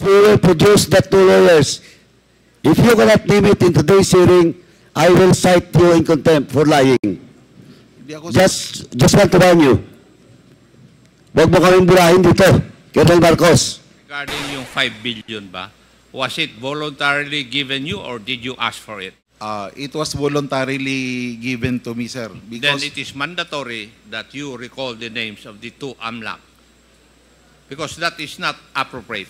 We will produce that to lawyers. If you cannot name it in today's hearing, I will cite you in contempt for lying. Hindi ako Just want to warn you. Huwag mo kaming burahin dito, Colonel Marcos. Regarding yung 5 billion ba, was it voluntarily given you or did you ask for it? It was voluntarily given to me, sir. Then Because it is mandatory that you recall the names of the two AMLAC. Because that is not appropriate.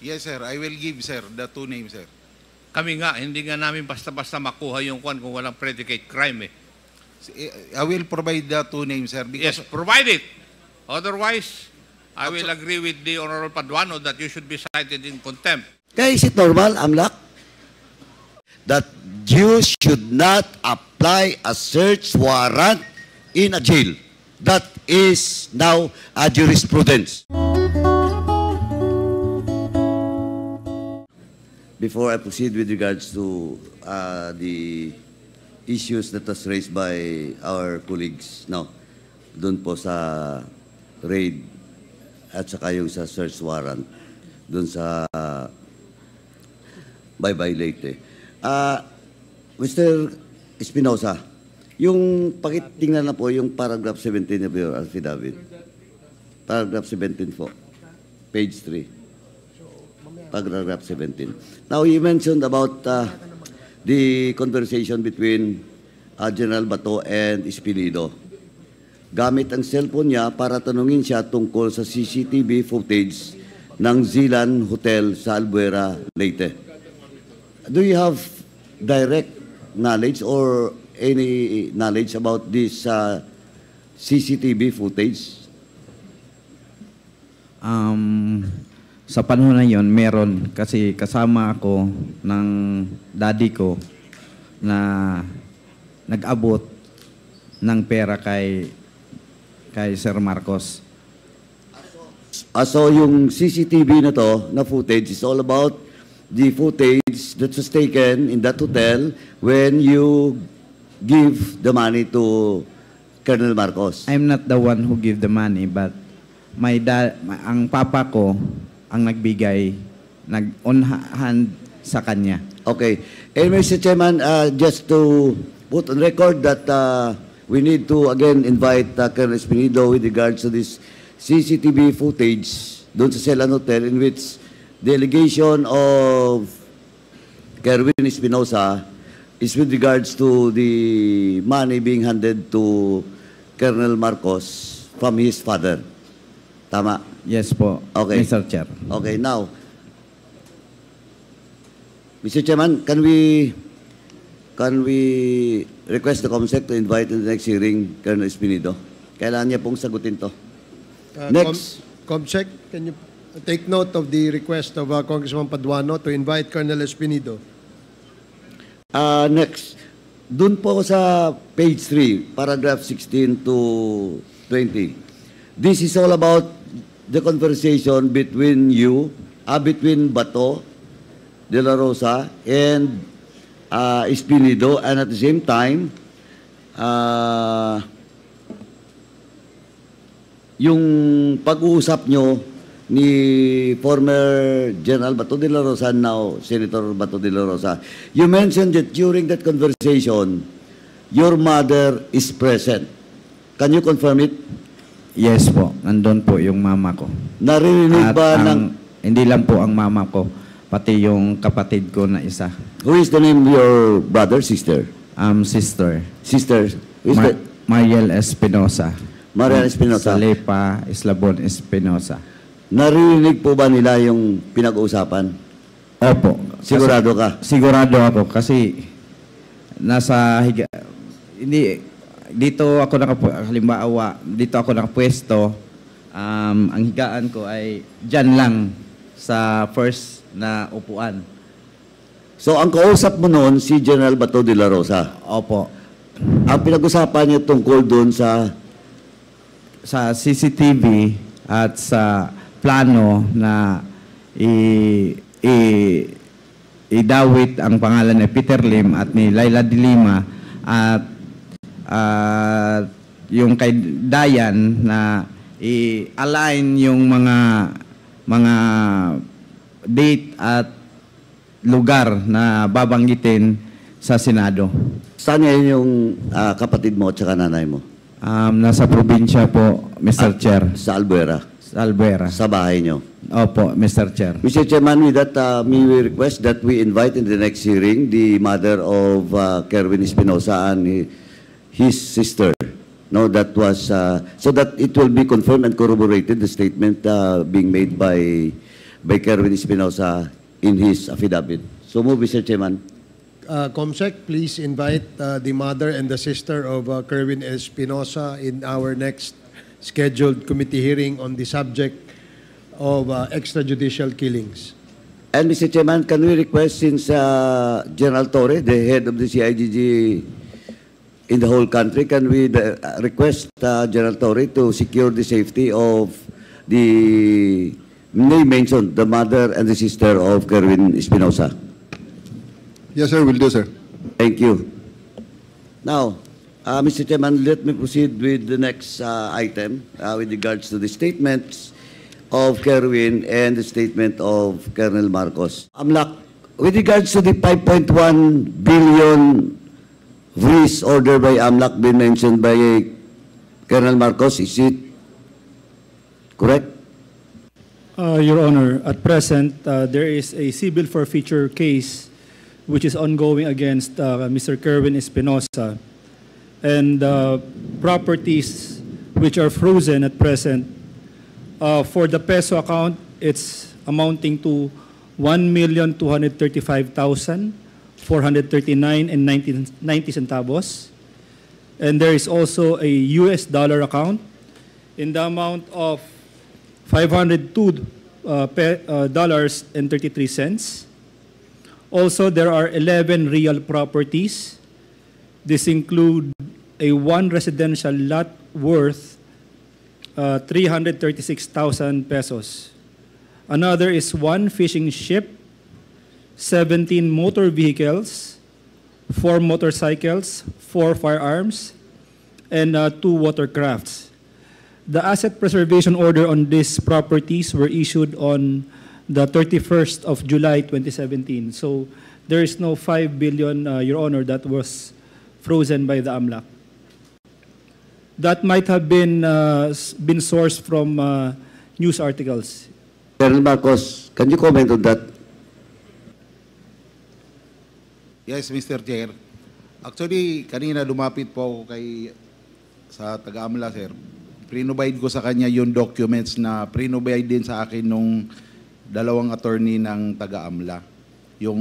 yes, sir. I will give, sir, the two names, sir. Kami nga, hindi nga namin basta-basta makuha yung kwan kung walang predicate crime eh. I will provide the two names, sir. Yes, Because provide it. Otherwise, I will agree with the Honorable Paduano that you should be cited in contempt. Kaya is it normal, Amlak, that you should not apply a search warrant in a jail? That is now a jurisprudence. Before I proceed with regards to the issues that was raised by our colleagues, now, doon po sa raid at saka yung sa search warrant, doon sa bye-bye Leyte. Mr. Espinosa, yung pakitingnan na po yung paragraph 17 of your affidavit. Paragraph 17 po. Page 3. Paragraph 17. Now, you mentioned about the conversation between General Bato and Espinido. Gamit ang cellphone niya para tanungin siya tungkol sa CCTV footage ng Zilan Hotel sa Albuera, Leyte. Do you have direct knowledge or any knowledge about this CCTV footage? Sa panahon na yon, meron kasi kasama ako ng daddy ko na nag-abot ng pera kay Sir Marcos. So yung CCTV na to, na footage, is all about the footage that was taken in that hotel when you give the money to Colonel Marcos. I'm not the one who give the money, but ang papa ko ang nagbigay, nag-on hand sa kanya. Okay. And Mr. Chairman, just to put on record that we need to again invite Colonel Espinido with regards to this CCTV footage doon sa Celan Hotel in which the allegation of Kerwin Espinosa is with regards to the money being handed to Colonel Marcos from his father. Tama? Yes po, Okay. Mr. Chair. Okay, now, Mr. Chairman, can we request the COMSEC to invite in the next hearing Colonel Espinido? Kailangan niya pong sagutin to. Next. Comsec, can you take note of the request of Congressman Paduano to invite Colonel Espinido? Next, dun po sa page 3, paragraph 16 to 20. This is all about the conversation between you, between Bato de la Rosa and Espinido, and at the same time, yung pag-uusap nyo ni former General Bato de la Rosa, now Senator Bato de la Rosa, you mentioned that during that conversation, your mother is present. Can you confirm it? Yes po, nandun po yung mama ko. Naririnig ba ng... Hindi lang po ang mama ko, pati yung kapatid ko na isa. Who is the name of your brother, sister? Sister. Sister? Who is that? Mariel Espinosa. Mariel Espinosa. Salepa Eslabon Espinosa. Naririnig po ba nila yung pinag-uusapan? Opo. Sigurado ka? Sigurado ako kasi nasa dito ako halimbawa, dito ako nakapwesto, ang higaan ko ay dyan lang sa first na upuan. So, ang kausap mo noon, si General Bato de la Rosa. Opo. Ang pinag-usapan niya tungkol doon sa CCTV at sa plano na idawit ang pangalan ni Peter Lim at ni Laila de Lima at yung kay Dayan na i-align yung mga date at lugar na babanggitin sa Senado. Saan ngayon yung kapatid mo at saka nanay mo? Nasa probinsya po, Mr. Chair. Sa Albuera, Sa Albuera. sa bahay nyo. Opo, Mr. Chair. Mr. Chairman, with that, may we request that we invite in the next hearing the mother of Kerwin Espinosa and his sister. No, that was so that it will be confirmed and corroborated the statement being made by Kerwin Espinosa in his affidavit. So move, Mr. Chairman. Comsec, please invite the mother and the sister of Kerwin Espinosa in our next scheduled committee hearing on the subject of extrajudicial killings. And Mr. Chairman, can we request, since General Torre, the head of the CIGG in the whole country, can we request General Torre to secure the safety of the name mentioned, the mother and the sister of Kerwin Espinosa? Yes, sir. Will do, sir. Thank you. Now, Mr. Chairman, let me proceed with the next item with regards to the statements of Kerwin and the statement of Colonel Marcos. AMLAC, with regards to the 5.1 billion freeze order by AMLAC been mentioned by Colonel Marcos, is it correct? Your Honor, at present, there is a civil forfeiture case which is ongoing against Mr. Kerwin Espinosa, and properties which are frozen at present. For the peso account, it's amounting to 1,235,439 and 90 centavos. And there is also a US dollar account in the amount of $502.33. Also, there are 11 real properties. This include a one residential lot worth 336,000 pesos. Another is one fishing ship, 17 motor vehicles, 4 motorcycles, 4 firearms, and 2 watercrafts. The asset preservation order on these properties were issued on the 31st of July 2017. So there is no 5 billion, Your Honor, that was frozen by the AMLAC. That might have been sourced from news articles. Colonel Marcos, can you comment on that? Yes, Mr. Chair. Actually, kanina lumapit po ako sa taga-AMLA, sir. Pre-provide ko sa kanya yung documents na pre-provide din sa akin nung dalawang attorney ng taga-AMLA. Yung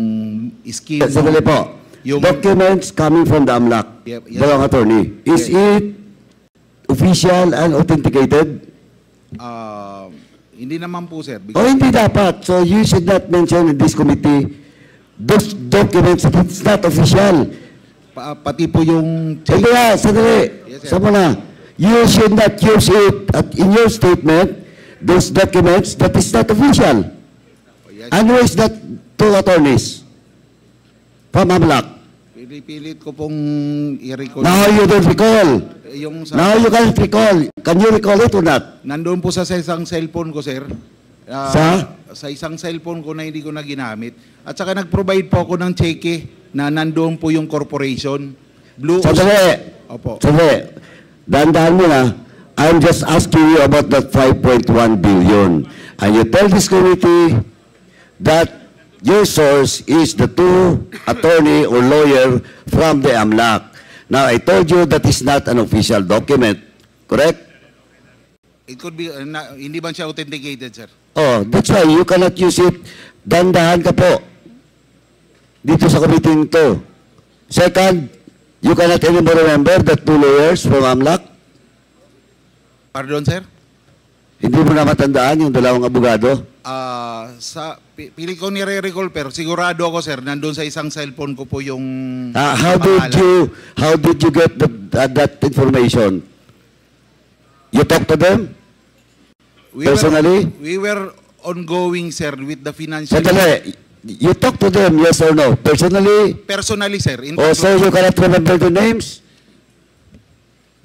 scheme... Sandali po. Yung, documents coming from the AMLAC, Yes. dalawang attorney. Is it official and authenticated? hindi naman po, sir. O hindi dapat. So you should not mention in this committee those documents if it's not official. Pati po yung... Sandali. Yes, sir. Sama na. You should not use it in your statement, those documents that is not official. Yes, And who is that two attorneys from AMLAC? Pilit ko pong i-recall. Now you don't recall. Yung Now you can't recall. Can you recall it or not? Nandoon po sa isang cellphone ko, sir. Sa isang cellphone ko na hindi ko na ginamit. At saka nag-provide po ako ng cheque na nandoon po yung corporation. Blue. Sandali. Opo. Sandali. Dahan-dahan mo na. I'm just asking you about that 5.1 billion. And you tell this committee that your source is the two attorney or lawyer from the AMLAC. Now, I told you that is not an official document. Correct? It could be, hindi ba siya authenticated, sir? Oh, that's why you cannot use it. Dahan-dahan ka po. Dito sa committee nito. Second, you cannot anymore remember the two lawyers from AMLAC? Pardon, sir? Hindi mo na matandaan yung dalawang abogado? Pili ko nire-recall, pero sigurado ako, sir, nandun sa isang cellphone ko po yung How did you get that information? You talk to them? Personally? We were ongoing, sir, with the financial... Sandali. You talk to them, yes or no? Personally? Personally, sir. So you cannot remember the names?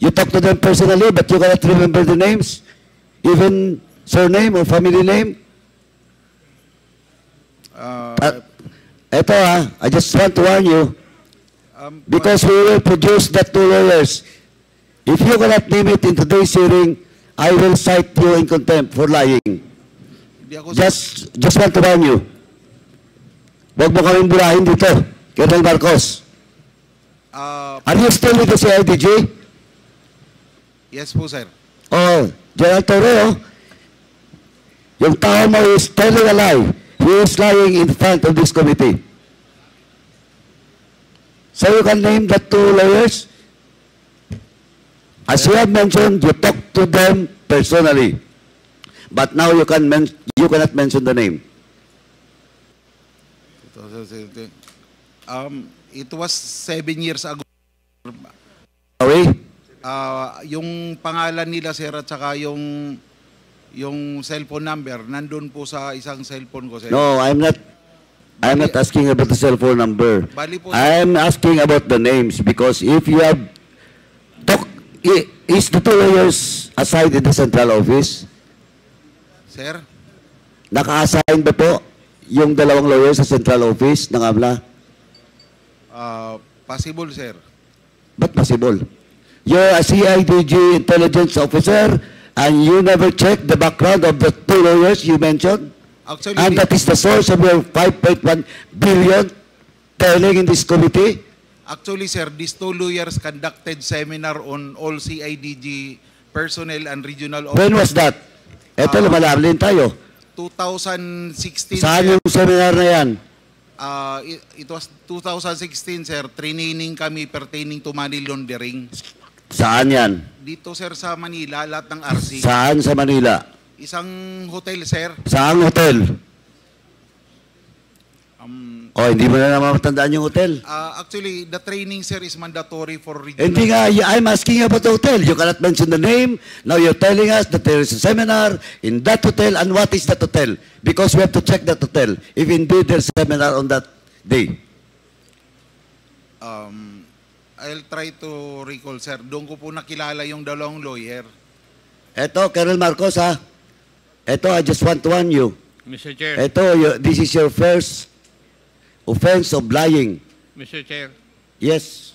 You talk to them personally, but you cannot remember the names? Even surname or family name? Eto I just want to warn you, because we will produce the two lawyers. If you cannot name it in today's hearing, I will cite you in contempt for lying. Hindi ako Just want to warn you. Huwag mo kaming burahin dito, Colonel Marcos. Are you still with the CIDG? Yes po, sir. Oh, General Torreo, yung tao mo is telling a lie. He is lying in front of this committee. So you can name the two lawyers? As you have mentioned, you talked to them personally. But now you cannot mention the name. It was 7 years ago. Okay? Yung pangalan nila, sir, at saka yung cellphone number, nandun po sa isang cellphone ko, sir. No, I'm not asking about the cell phone number. Bali po, I'm asking about the names because if you have is the two lawyers assigned in the central office? Sir? Naka-assign ba po yung dalawang lawyers sa central office ng AMLA? Possible, sir. Ba't possible? You're a CIDG intelligence officer and you never checked the background of the two lawyers you mentioned? Actually, And that is the source of your 5.1 billion telling in this committee? Actually, sir, these two lawyers conducted seminar on all CIDG personnel and regional When was that? Ito, lumalabling tayo. 2016, Saan sir. yung seminar na yan? It was 2016, sir. Training kami pertaining to money laundering. Saan yan? Dito, sir, sa Manila, lahat ng RC. Saan sa Manila? Isang hotel, sir. Saang hotel? Hindi mo na naman matandaan yung hotel. Actually, the training, sir, is mandatory for regional. Hindi nga, I'm asking about the hotel. You cannot mention the name. Now you're telling us that there is a seminar in that hotel. And what is that hotel? Because we have to check that hotel. If indeed there's a seminar on that day. I'll try to recall, sir. Doon ko po nakilala yung dalawang lawyer. Eto, Colonel Marcos, ha? Eto, I just want to warn you. Mr. Chair, Eto, this is your first offense of lying. Mr. Chair, Yes.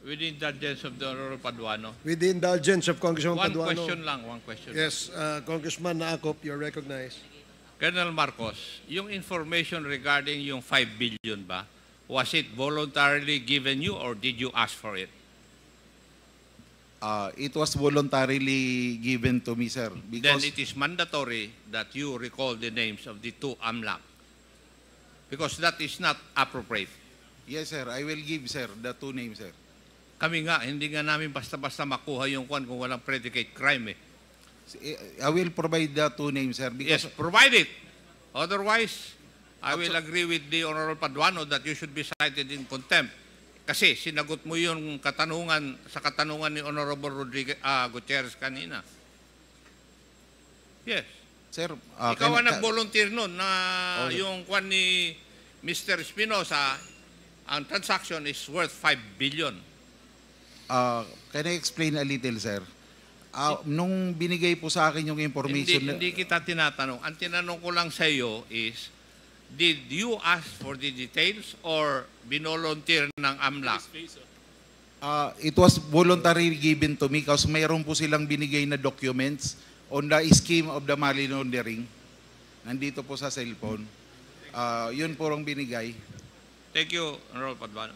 with the indulgence of the Honorable Paduano, With the indulgence of Congressman one Paduano. question lang, one question. Yes, Congressman Naakop, you're recognized. Colonel Marcos, yung information regarding yung 5 billion ba, was it voluntarily given you or did you ask for it? It was voluntarily given to me, sir. Then Because it is mandatory that you recall the names of the two AMLAC. Because that is not appropriate. yes, sir, I will give, sir, the two names, sir. Kami nga, hindi nga namin basta-basta makuha yung kwan kung walang predicate crime eh. I will provide the two names, sir. Yes, Because provide it. Otherwise, I will agree with the Honorable Paduano that you should be cited in contempt. Kasi sinagot mo yung katanungan sa katanungan ni Honorable Gutierrez kanina. Yes. sir, Ikaw ang nag-volunteer nun na yung kwan ni Mr. Espinosa, ang transaction is worth 5 billion. can I explain a little, sir? Nung binigay po sa akin yung information, Hindi kita tinatanong. Ang tinanong ko lang sa iyo is, did you ask for the details or binolunteer ng AMLAC? it was voluntarily given to me kasi mayroon po silang binigay na documents on the scheme of the money laundering. Nandito po sa cellphone. Yun po ang binigay. Thank you, Honorable Paduano.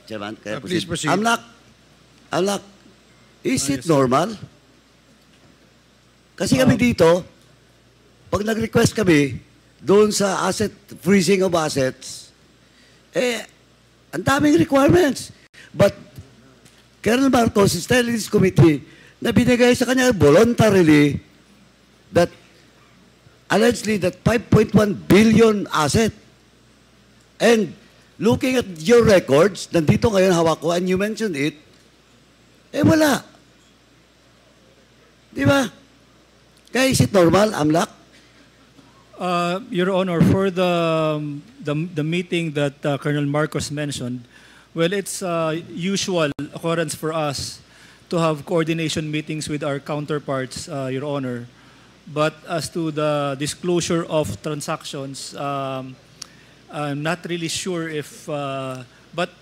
Chairman, kaya Please proceed. Amlak, is it normal? Kasi kami dito, pag nag-request kami, doon sa asset, freezing of assets, ang daming requirements. But Colonel Marcos is telling this committee na binigay sa kanya voluntarily that allegedly that 5.1 billion asset. And looking at your records, nandito ngayon hawak ko, and you mentioned it, wala. Di ba? Kaya is it normal, Amlak? Your Honor, for the meeting that Colonel Marcos mentioned, well, it's usual occurrence for us to have coordination meetings with our counterparts, Your Honor. But as to the disclosure of transactions, Not really sure if, but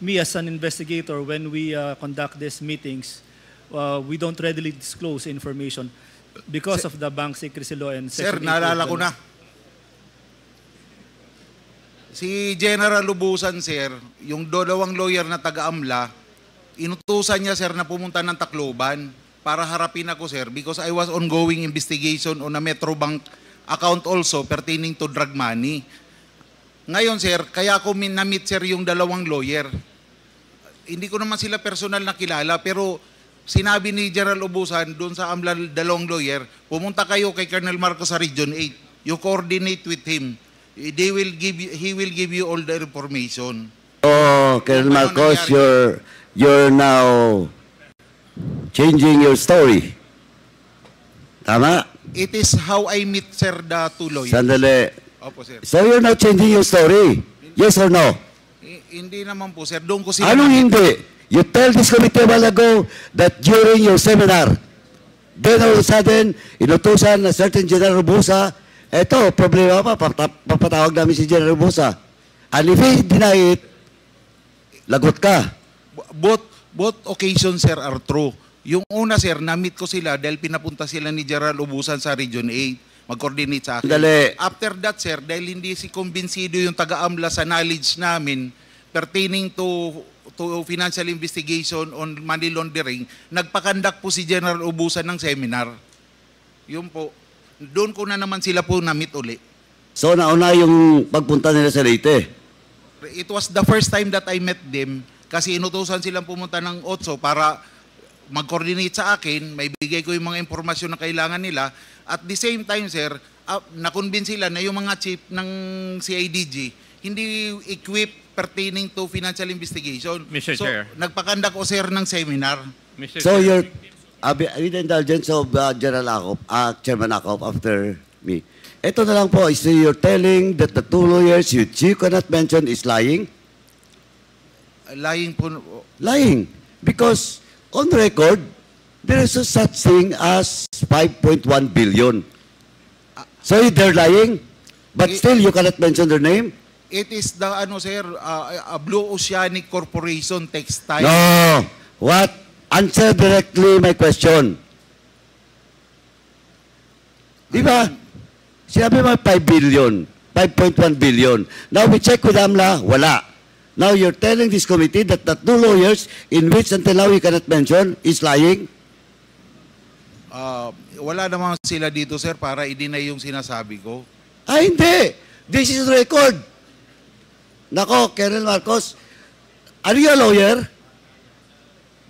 me as an investigator, when we conduct these meetings, we don't readily disclose information because of the bank secrecy law and Sir, Section 8 naalala of ko the- na. Si General Lubusan, sir, yung dalawang lawyer na taga-AMLA, inutusan niya, sir, na pumunta ng Tacloban para harapin ako, sir, because I was ongoing investigation on a Metrobank account also pertaining to drug money. Ngayon, sir, kaya ako na-meet, sir, yung dalawang lawyer. Hindi ko naman sila personal na kilala, pero sinabi ni General Lubusan doon sa AMLA dalawang lawyer, pumunta kayo kay Colonel Marcos sa Region 8. You coordinate with him. He will give you all the information. Oh, Colonel Ano Marcos, nangyari? you're now changing your story. Tama? It is how I meet, sir, the two lawyers. Sandali. Opo, sir. So you're now changing your story? Yes or no? Hindi naman po, sir. Doon ko sila Anong na-meet. hindi? You tell this committee a while ago that during your seminar, then all of a sudden, inutusan na certain General Robusa, eto, problema pa, papatawag namin si General Robusa. And if he deny it, lagot ka. Both occasions, sir, are true. Yung una, sir, na-meet ko sila dahil pinapunta sila ni General Ubusan sa Region 8. Mag-coordinate sa akin. Dali. After that, sir, dahil hindi si kumbinsido yung taga-AMLA sa knowledge namin pertaining to financial investigation on money laundering, nagpakandak po si General Ubusan ng seminar. Yun po. Doon ko na naman sila po na-meet uli. So nauna yung pagpunta nila sa Leyte. It was the first time that I met them kasi inutusan silang pumunta ng OTSO para mag-coordinate sa akin, may bigay ko yung mga impormasyon na kailangan nila. At the same time, sir, na-convince sila na yung mga chief ng CIDG hindi equipped pertaining to financial investigation. Mr. So, Chair. nagpakandak ko, sir, ng seminar. Mr. So Chair. you're, with the indulgence of General Acop, Chairman Acop after me. Ito na lang po, is you're telling that the two lawyers which you cannot mention is lying? Lying po. Lying. Because on record, there is a such thing as 5.1 billion. So they're lying, but still you cannot mention their name? It is the, sir, a Blue Oceanic Corporation Textile. No. What? Answer directly my question. Di ba? Sinabi mo 5 billion, 5.1 billion. Now we check with AMLA, wala. Now you're telling this committee that the two lawyers in which until now we cannot mention is lying? Wala naman sila dito, sir, para i-deny yung sinasabi ko. Ah, hindi. This is record. Nako, Colonel Marcos, are you a lawyer?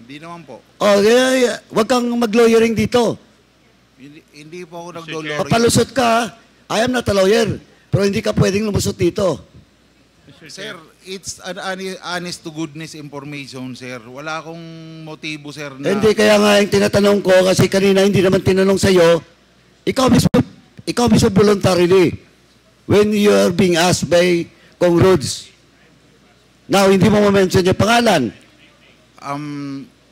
Hindi naman po. Oh, yeah. Huwag kang mag-lawyering dito. Hindi po ako nagdo-lawyer. Papalusot ka. I am not a lawyer. Pero hindi ka pwedeng lumusot dito. Sir, it's an honest to goodness information, sir. Wala akong motibo, sir, na... Hindi, kaya nga yung tinatanong ko, kasi kanina hindi naman tinanong sa'yo, ikaw mismo voluntarily, when you are being asked by Kong Rhodes. Now, hindi mo ma-mention yung pangalan.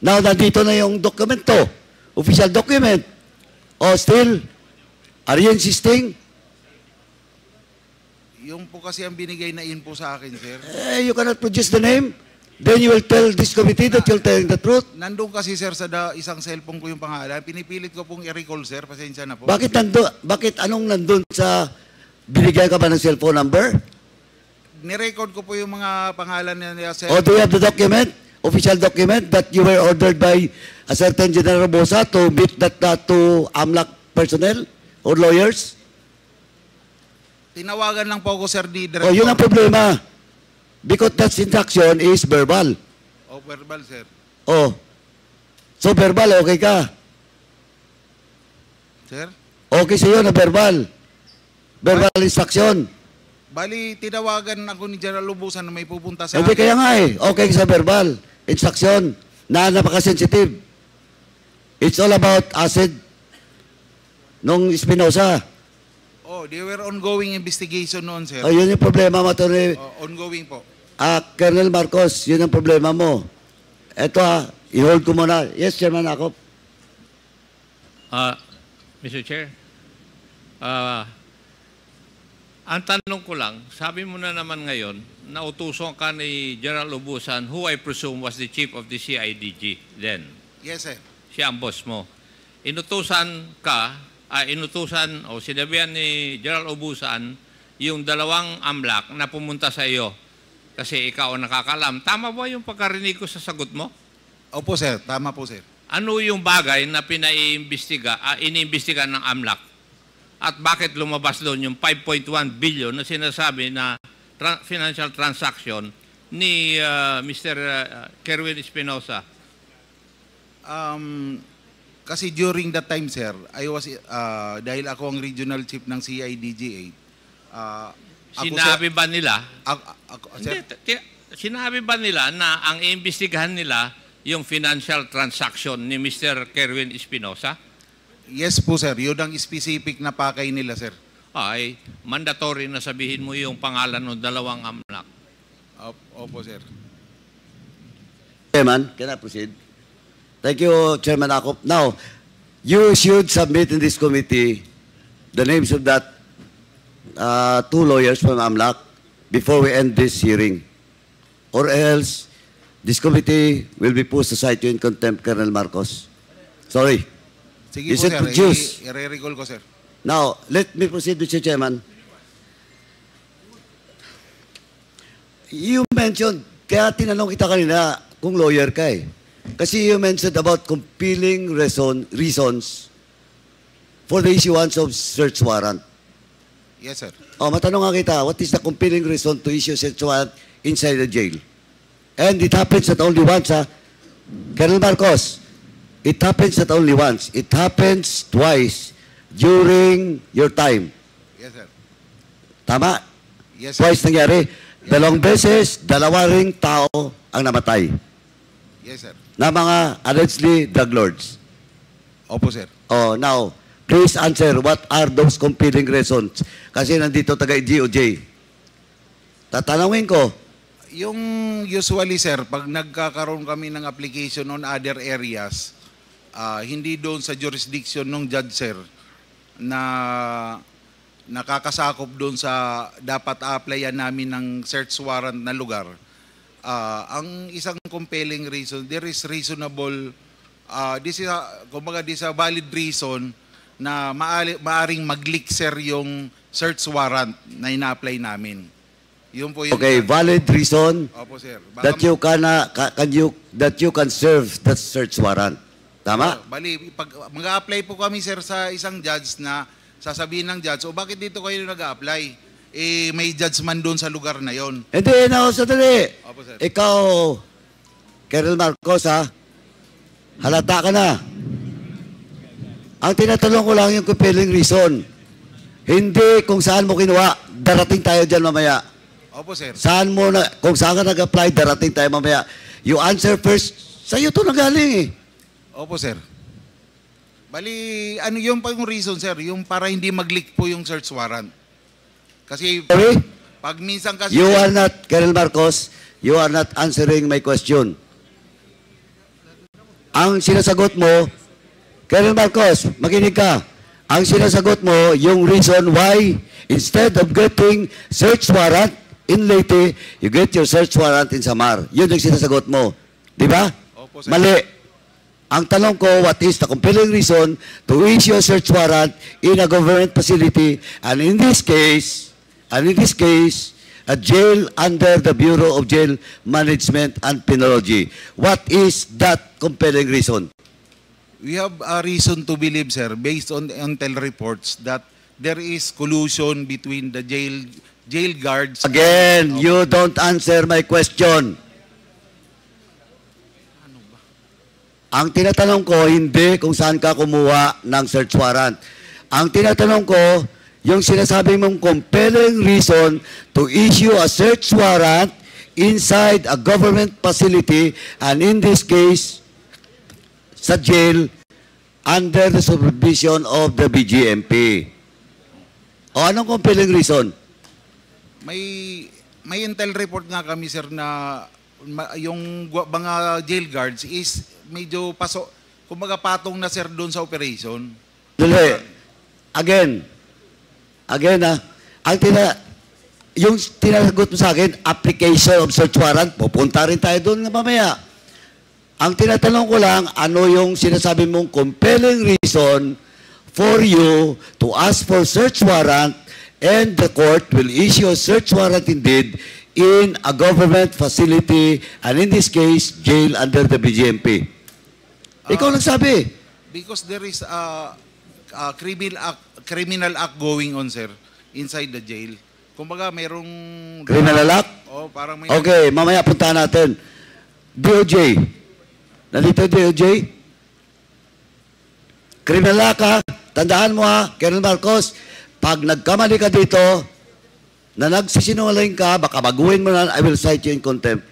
Now, nandito na yung dokumento, official document. O still, are you insisting? Yung po kasi ang binigay na info sa akin, sir. You cannot produce the name. Then you will tell this committee that you're telling the truth. Nandun kasi, sir, sa isang cellphone ko yung pangalan. Pinipilit ko pong i-recall, sir. Pasensya na po. Bakit anong nandun sa, binigyan ka ba ng cellphone number? Nirecord ko po yung mga pangalan niya, sir. Or do you have the document, official document, that you were ordered by a certain General Bosa to meet that to AMLAC personnel or lawyers? Tinawagan lang po ako, sir, ni O, Director. yun ang problema. Because that instruction is verbal. O, verbal, sir. Oh. So, verbal, okay ka? Sir? Okay sa'yo na verbal. Verbal instruction. Bali, tinawagan ako ni General Lubusan na may pupunta sa Hindi kaya nga eh. Okay sa verbal. Instruction. Na napaka-sensitive. It's all about acid. Nung Espinosa. Oh, they were ongoing investigation noon, sir. Oh, yun yung problema mo, Tony. Ongoing po. Colonel Marcos, yun ang problema mo. Eto i-hold ko muna. Yes, Chairman Acop. Mr. Chair, Ang tanong ko lang, sabi mo na naman ngayon, nautusan ka ni General Ubusan, who I presume was the chief of the CIDG then. Yes, sir. Siya ang boss mo. Inutusan o sinabihan ni General Ubusan yung dalawang AMLAC na pumunta sa iyo kasi ikaw ang nakakalam. Tama ba yung pagkarinig ko sa sagot mo? Opo, sir. Tama po, sir. Ano yung bagay na iniimbestiga ng AMLAC? At bakit lumabas doon yung 5.1 billion na sinasabi na financial transaction ni Mr. Kerwin Espinosa? Kasi during that time, sir, I was, dahil ako ang regional chief ng CIDG 8, Sinabi ba nila? sir, Sinabi ba nila na ang iimbestigahan nila yung financial transaction ni Mr. Kerwin Espinosa? yes po, sir. Yun ang specific na pakay nila, sir. Ay, mandatory na sabihin mo yung pangalan ng dalawang AMLAC. Opo, sir. Chairman, can I proceed? Thank you, Chairman Akop. Now, you should submit in this committee the names of that two lawyers from AMLAC before we end this hearing. Or else, this committee will be pushed aside to in contempt, Colonel Marcos. Sorry. Sige Is po, it sir. produced? I-recall ko, sir. Now, let me proceed, Mr. Chairman. You mentioned, kaya tinanong kita kanina kung lawyer ka eh. Kasi you mentioned about compelling reasons for the issuance of search warrant. Yes, sir. Oh, matanong nga kita, what is the compelling reason to issue search warrant inside the jail? And it happens not only once, ha? Colonel Marcos, it happens not only once. It happens twice during your time. Yes, sir. Tama? Yes, sir. Twice nangyari. Dalawang beses, dalawa ring tao ang namatay Yes, sir. na mga allegedly drug lords. Opo, sir. Oh, now, please answer what are those compelling reasons? Kasi nandito taga-DOJ. Tatanungin ko, Yung usually, sir, pag nagkakaroon kami ng application on other areas, hindi doon sa jurisdiction ng judge, sir, na nakakasakop doon sa dapat applyan namin ng search warrant na lugar. Ang isang compelling reason, there is reasonable, this is a valid reason na maaring mag-leak, sir, yung search warrant na ina-apply namin. Yun po yun. okay, valid reason Opo, sir. that you can serve that search warrant. Tama? Bali, pag mag-a-apply po kami, sir, sa isang judge na sasabihin ng judge, o bakit dito kayo nag-a-apply? Eh, may judge man doon sa lugar na yon. Hindi, sandali. Opo, sir. Ikaw, Colonel Marcos, ha? Halata ka na. Ang tinatanong ko lang yung compelling reason. Hindi kung saan mo kinuha. Darating tayo dyan mamaya. Opo, sir. Kung saan ka nag-apply, darating tayo mamaya. You answer first. Sa'yo ito nagaling eh. Opo, sir. Bali, ano yung pa yung reason, sir? Yung para hindi mag-leak po yung search warrant. Kasi Sorry? pag minsan kasi... You are not, Colonel Marcos, you are not answering my question. Ang sinasagot mo, Colonel Marcos, makinig ka. Ang sinasagot mo, yung reason why, instead of getting search warrant in Leyte, you get your search warrant in Samar. Yun yung sinasagot mo. Di ba? Opo, sir. Mali. Ang tanong ko, what is the compelling reason to issue a search warrant in a government facility, and in this case, a jail under the Bureau of Jail Management and Penology? What is that compelling reason? We have a reason to believe, sir, based on intel reports, that there is collusion between the jail guards. Again, you don't answer my question. Ang tinatanong ko, hindi kung saan ka kumuha ng search warrant. Ang tinatanong ko, yung sinasabi mong compelling reason to issue a search warrant inside a government facility, and in this case, sa jail, under the supervision of the BGMP. O anong compelling reason? May intel report nga kami, sir, na yung mga jail guards is medyo kumbaga patong na, sir, doon sa operation. Dali. Again yung tinasagot mo sa akin, application of search warrant, pupunta rin tayo doon nga mamaya. Ang tinatanong ko lang, ano yung sinasabi mong compelling reason for you to ask for search warrant and the court will issue a search warrant indeed in a government facility and in this case, jail under the BGMP. Ikaw nagsabi. Because there is a criminal act going on, sir, inside the jail. Kumbaga, mayroong... Criminal act? Oh, parang may... Okay, mamaya punta natin. DOJ. Nandito DOJ? Criminal act ha? Tandaan mo ha, Colonel Marcos, pag nagkamali ka dito, na nagsisinungaling ka, baka baguhin mo na, I will cite you in contempt.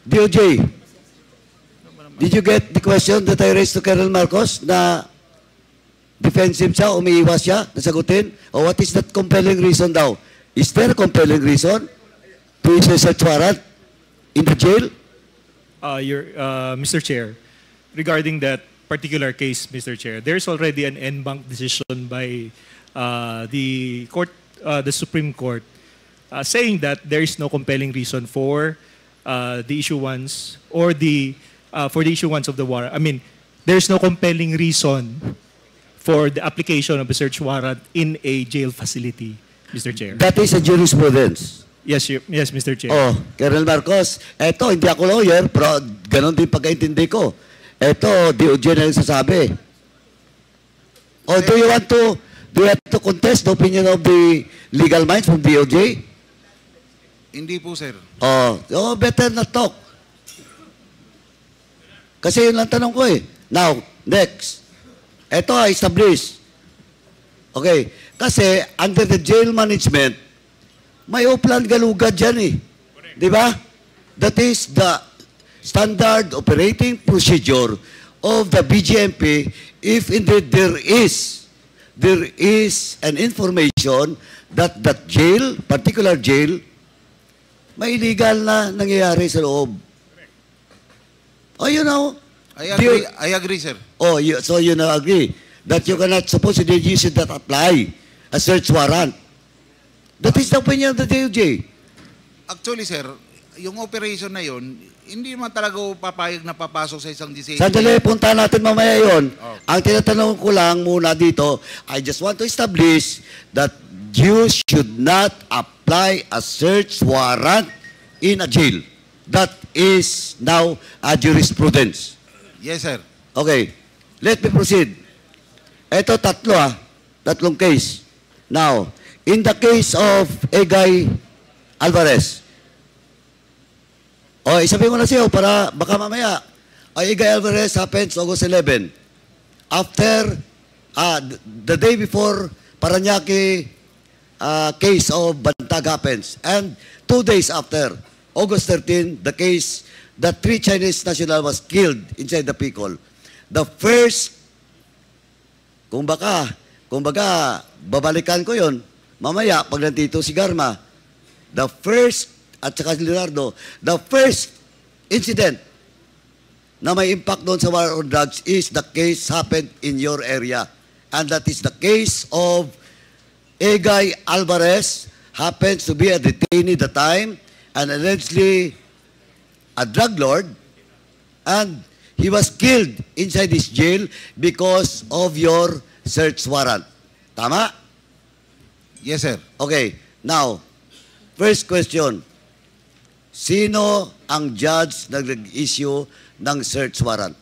DOJ, did you get the question that I raised to Colonel Marcos na defensive siya, umiiwas siya, nasagutin? O what is that compelling reason daw? Is there a compelling reason to issue a search warrant in the jail? Mr. Chair, regarding that particular case, Mr. Chair, there's already an en banc decision by the court, the Supreme Court, saying that there is no compelling reason for the issuance or for the issuance of the warrant. I mean, there's no compelling reason for the application of a search warrant in a jail facility, Mr. Chair. That is a jurisprudence. Yes, yes, Mr. Chair. Oh, Colonel Marcos, eto, hindi ako lawyer, pero ganon din pagkaintindi ko. Eto, DOJ na yung sasabi. Oh, do you have to contest the opinion of the legal minds from DOJ? Hindi po, sir. Oh, better not talk. Kasi yun lang tanong ko eh. Now, next. Eto, establish. Okay. Kasi, under the jail management, may upland galugad dyan eh. Di ba? That is the standard operating procedure of the BGMP if indeed there is an information that that jail, particular jail, may illegal na nangyayari sa loob. Oh, you know. I agree, sir. Oh, so you now agree that you cannot supposedly you should not apply a search warrant. That is the opinion of the DOJ. Actually, sir, yung operation na yun, hindi naman talaga papayag na papasok sa isang decision. Sandali, punta natin mamaya yun. Oh. Ang tinatanong ko lang muna dito, I just want to establish that you should not apply a search warrant in a jail. That is now a jurisprudence. Yes, sir. Okay, let me proceed. Ito tatlong case. Now, in the case of Egay Alvarez, isabihin mo na siya para baka mamaya. Egay Alvarez happens August 11. After, the day before Paranaque case of Bantag happens. And 2 days after, August 13, the case that 3 Chinese national was killed inside the Picol. The first, kung baga, babalikan ko yon mamaya pag nandito si Garma, the first, at saka si Leonardo, the first incident na may impact doon sa war on drugs is the case happened in your area. And that is the case of Egay Alvarez, happens to be a detainee at the time, and allegedly a drug lord, and he was killed inside this jail because of your search warrant. Tama? Yes, sir. Okay. Now, first question. Sino ang judge na nag-issue ng search warrant?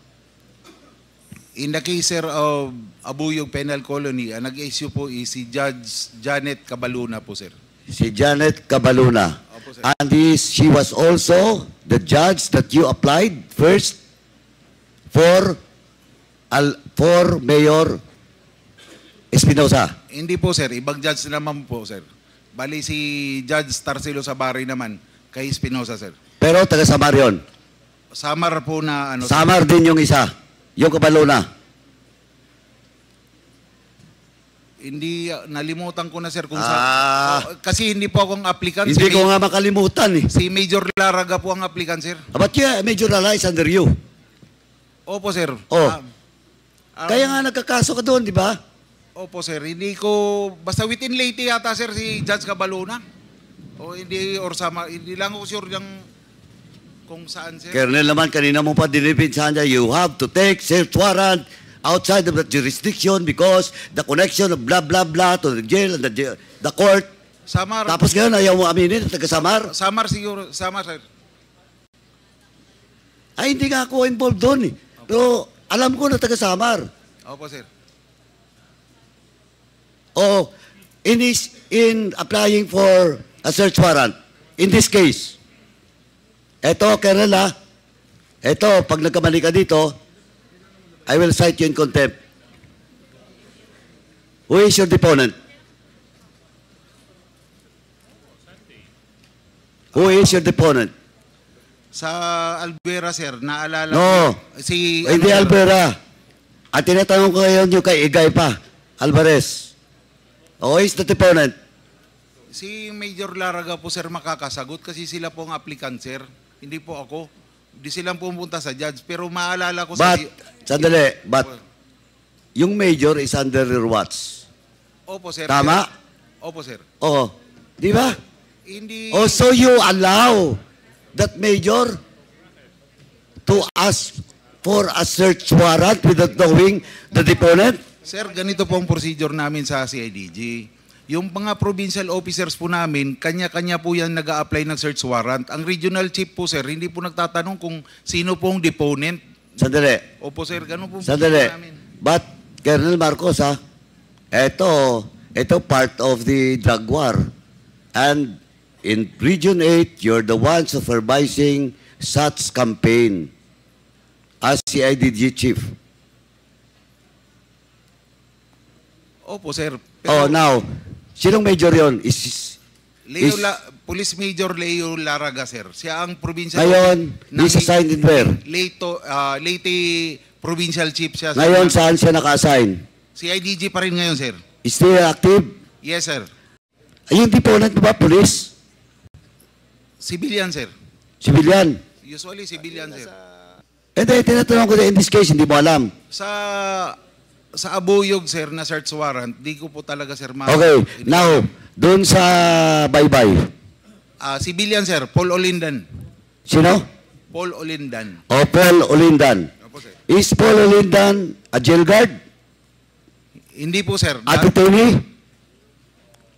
In the case, sir, of Abuyog Penal Colony, ang nag-issue po is si Judge Janet Cabaluna po, sir. Si Janet Cabaluna. Opo, sir. And she was also the judge that you applied first for Mayor Espinosa. Hindi po, sir. Ibang judge naman po, sir. Bali si Judge Tarcelo Sabari naman kay Espinosa, sir. Pero taga Samar yun. Samar po na ano. Samar din yung isa. Yung Cabaluna. Hindi, nalimutan ko na, sir, kung kasi hindi po akong applicant. Hindi ko nga makalimutan eh. Si Major Laraga po ang applicant, sir. But yeah, Major Lala is under you. Opo, sir. Oh. Kaya nga nagkakaso ka doon, di ba? Opo, sir. Hindi ko, basta within Leyte yata, sir, si Judge Cabaluna. O hindi, or sama, hindi lang ako sure yung kung saan, sir. Colonel naman, kanina mo pa dinipinsahan niya, you have to take search warrant outside of the jurisdiction because the connection of blah, blah, blah to the jail and the court. Samar. Tapos ngayon, ayaw mo aminin, taga-Samar. Samar siguro, Samar, sir. Ay, hindi nga ako involved doon eh. Pero alam ko na taga-Samar. Opo, sir. O, in applying for a search warrant, in this case, eto, Colonel ha, eto, pag nagkamali ka dito, I will cite you in contempt. Who is your deponent? Who is your deponent? Sa Albuera, sir, naalala No. ko, si... Hindi sir? Albuera. At tinatanong ko ngayon yung kay Igay pa, Alvarez. Who is the deponent? Si Major Laraga po, sir, makakasagot kasi sila po ang applicant, sir. Hindi po ako. Hindi silang pumunta sa judge. Pero maalala ko But, sandali, but, yung major is under your watch. Opo, sir. Tama? Opo, sir. Oo. Di ba? Hindi... Oh, so you allow that major to ask for a search warrant without knowing the deponent? Sir, ganito po ang procedure namin sa CIDG. Yung mga provincial officers po namin, kanya-kanya po yan nag-a-apply ng search warrant. Ang regional chief po, sir, hindi po nagtatanong kung sino pong deponent. Sandali. Opo, sir, ganun po Sandali. namin. But, Colonel Marcos, ha, ito part of the drug war. And in Region 8, you're the one supervising such campaign as CIDG chief. Opo, sir. Oh, now, sinong major yon? Police Major Leo Laraga, sir. Siya ang provincial... Ngayon, he's assigned in where? Leyte Provincial Chief siya. Sir. Ngayon, saan siya naka-assign? CIDG pa rin ngayon, sir. Is still active? Yes, sir. Yung deponent mo ba, police? Civilian, sir. Civilian? Usually, civilian, sir. Tinatanong ko na in this case, hindi mo alam. Sa Abuyog, sir, na search warrant, di ko po talaga, sir, Okay, now, doon sa Baybay. Civilian, sir. Paul Olindan. Sino? Paul Olindan. O Paul Olindan. Opo, sir. Is Paul Olindan a jail guard? Hindi po, sir. A detainee?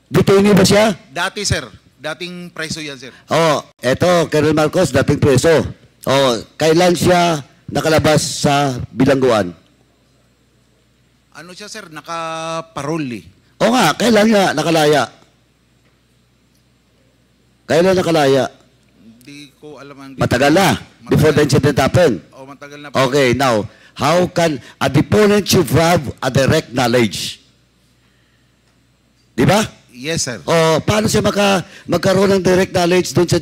Detainee ba siya? Dati, sir. Dating preso yan, sir. Oh, eto, Colonel Marcos, dating preso. Oh, kailan siya nakalabas sa bilangguan? Ano siya, sir? Naka-parole. O nga, kailan nga nakalaya? Kailan nakalaya? Hindi ko alam ang... Matagal na, before the incident happened. Oh, matagal na po. Okay, now, how can a deponent should have a direct knowledge? Di ba? Yes, sir. O, paano siya magkaroon ng direct knowledge doon sa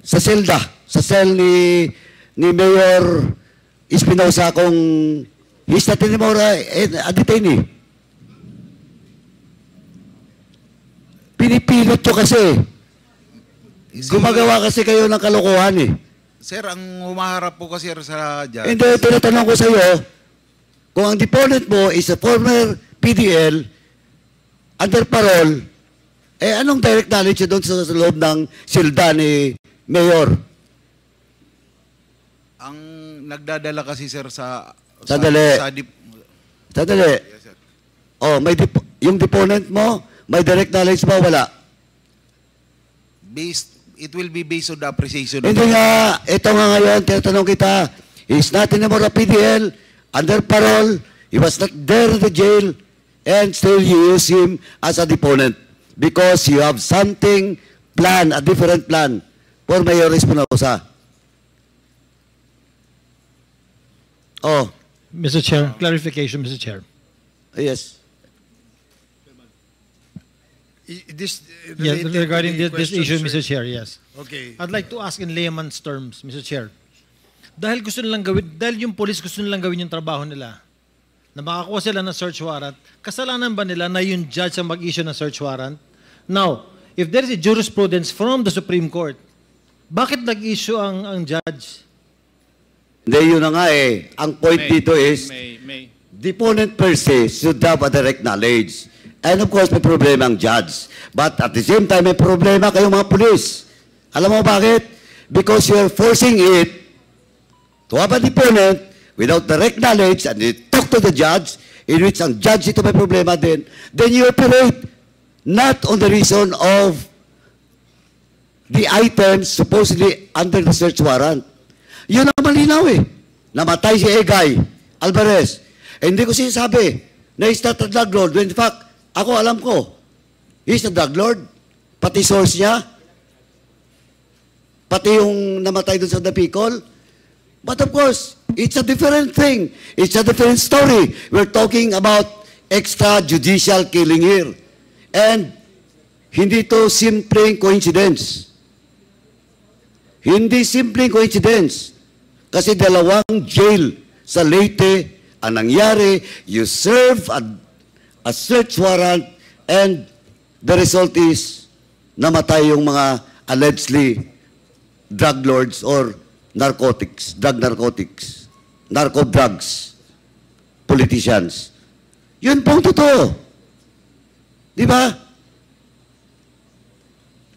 selda, sa cell ni Mayor Espinosa kung he's not anymore a detainee? Pinipilot ko kasi. Gumagawa kasi kayo ng kalokohan eh. Sir, ang humaharap po kasi sa judge. Hindi, tinatanong ko sa iyo, kung ang deponent mo is a former PDL, under parole, anong direct knowledge doon sa loob ng silda ni Mayor? Ang nagdadala kasi, sir, Sandali. Sandali. Yes, sir. Oh, yung deponent mo, may direct knowledge ba? Wala. It will be based on the appreciation. Hindi nga, ito nga ngayon, tinatanong kita, he's not anymore a PDL, under parole, he was not there in the jail, and still you use him as a deponent because you have something plan, a different plan for Mayor Espinosa. Oh, Mr. Chair, clarification, Mr. Chair. yes. This Yes, related to regarding the this question, issue, sir. Mr. Chair, yes. Okay. I'd like to ask in layman's terms, Mr. Chair. Dahil yung police gusto nilang gawin yung trabaho nila, na makakuha sila ng search warrant, kasalanan ba nila na yung judge ang mag-issue ng search warrant? Now, if there is a jurisprudence from the Supreme Court, bakit nag-issue ang judge? Hindi, yun na nga eh. Ang point dito is, deponent per se should have a direct knowledge. And of course, may problema ang judge. But at the same time, may problema kayong mga pulis. Alam mo bakit? Because you are forcing it to have a deponent without direct knowledge and you talk to the judge, in which ang judge ito may problema din, then you operate not on the reason of the items supposedly under the search warrant. Yun ang malinaw eh. Namatay si Egay Alvarez. Eh, hindi ko sinasabi na he's not a drug lord. When in fact, ako alam ko, he's a drug lord. Pati source niya. Pati yung namatay doon sa Dapicol. But of course, it's a different thing. It's a different story. We're talking about extrajudicial killing here. And hindi to simpleng coincidence. Hindi simpleng coincidence. Kasi dalawang jail sa Leyte ang nangyari, you serve a search warrant and the result is namatay yung mga allegedly drug lords or narcotics, narco drugs, politicians. Yun pong totoo. Di ba?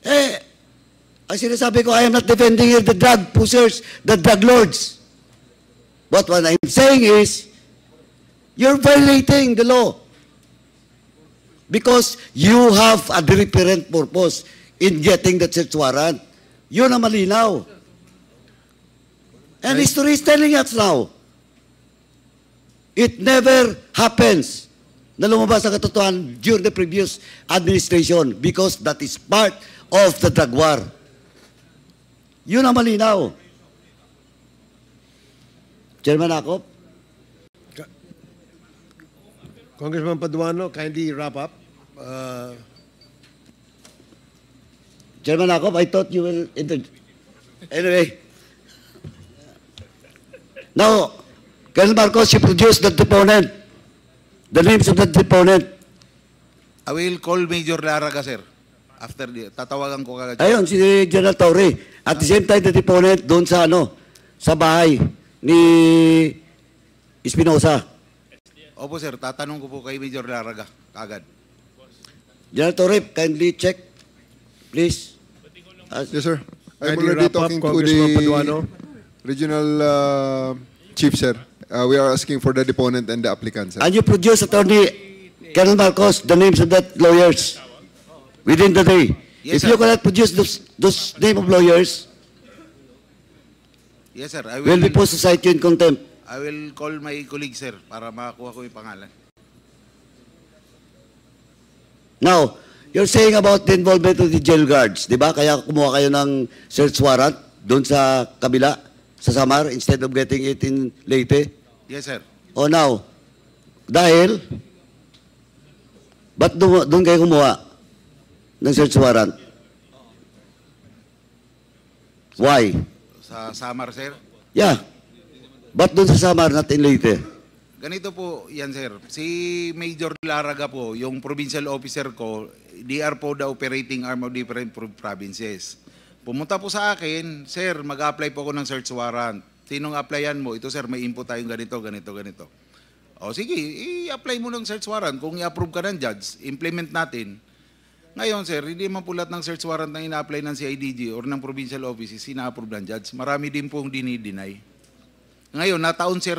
Eh, ang sinasabi ko, I am not defending here the drug pushers, the drug lords. But what I'm saying is, you're violating the law. Because you have a different purpose in getting the search warrant. Yun ang malinaw. And history is telling us now, it never happens na lumabas ang katotohanan during the previous administration because that is part of the drug war. Yun ang malinaw. Chairman Acop? Congressman Paduano, kindly wrap up. Chairman Acop, I thought you will... Anyway. Now, Colonel Marcos, you produced the deponent. The names of the deponent. I will call Major Laraga, sir. After tatawagan ko kagad. Ayun, si General Torre. At the same time, the deponent doon sa sa bahay ni Espinosa. Opo, sir. Tatanong ko po kay Major Laraga kagad. General Torre, kindly check, please. Yes, sir. I'm Kindly already wrap up, talking to Congressman the Paduano. regional chief, sir. We are asking for the deponent and the applicant, sir. And you produce, Attorney Colonel Marcos, the names of that lawyers within the day. Yes, If you sir. cannot produce those name of lawyers, Yes, sir. I we'll will, be posed to cite you in contempt. I will call my colleague, sir, para makakuha ko yung pangalan. Now, you're saying about the involvement of the jail guards, di ba? Kaya kumuha kayo ng search warrant doon sa kabila, sa Samar, instead of getting it in Leyte? Yes, sir. O now, dahil, ba't doon kayo kumuha ng search warrant? Why? Sa Samar, sir. Yeah. Ba't doon sa Samar, not in Leyte? Ganito po yan, sir. Si Major Laraga po, yung provincial officer ko, they are po the operating arm of different provinces. Pumunta po sa akin, sir, mag-apply po ako ng search warrant. Sinong applyan mo? Ito, sir, may input tayong ganito, ganito, ganito. O sige, i-apply mo ng search warrant. Kung i-approve ka ng judge, implement natin. Ngayon, sir, hindi man pulat ng search warrant na ina-apply ng CIDG or ng provincial offices, ina-approve ng judge. Marami din pong dinideny. Ngayon, nataon, sir,